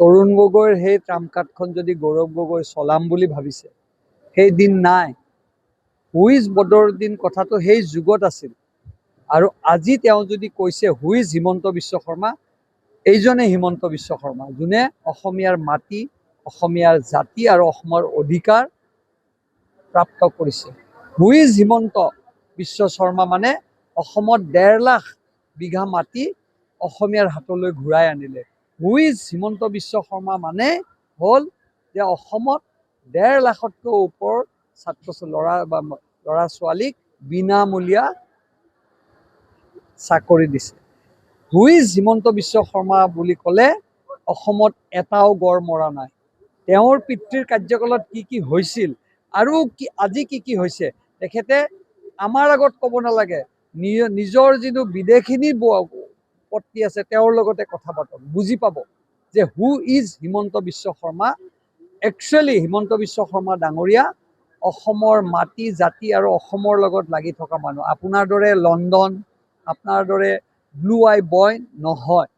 তৰুণ গগৈৰ সেই ট্ৰাম্প কাৰ্ডখন যদি গৌৰৱ গগৈ চলাম বুলি ভাবিছে, সেই দিন নাই। হুইজ বদৰুদ্দিন কথাটো সেই যুগত আছিল। আৰু আজি তেওঁ যদি কৈছে হুইজ হিমন্ত বিশ্ব শৰ্মা, এইজনে হিমন্ত বিশ্ব শৰ্মা, যোনে অসমীয়াৰ মাটি, অসমীয়াৰ জাতি আৰু অসমৰ অধিকাৰ প্ৰাপ্ত কৰিছে। হুইজ হিমন্ত বিশ্ব শৰ্মা মানে অসমত 1.5 লাখ বিঘা মাটি অসমীয়াৰ হাতলৈ ঘূৰাই আনিলে। হুইজ হিমন্ত বিশ্ব শৰ্মা মানে হ'ল যে অসমত 1.5 লাখতকৈ ওপৰ ল'ৰা ছোৱালীক বিনামূলীয়া চাকৰি দিছে। হুইজ হিমন্ত বিশ্ব শৰ্মা বুলি ক'লে অসমত এটাও গড় মৰা নাই। তেওঁৰ পিতৃৰ কাৰ্যকালত কি কি হৈছিল আৰু আজি কি কি হৈছে তেখেতে আমাৰ আগত ক'ব নালাগে। নিজৰ যিটো বিদেশিনী পত্নী আছে তেওঁৰ লগতে কথা পাতক, বুজি পাব যে who is Himanta Biswa Sarma. Actually Himanta Biswa Sarma ডাঙৰীয়া অসমৰ মাটি, জাতি আৰু অসমৰ লগত লাগি থকা মানুহ। আপোনাৰ দৰে লণ্ডন, আপোনাৰ দৰে ব্লু আই বয় নহয়।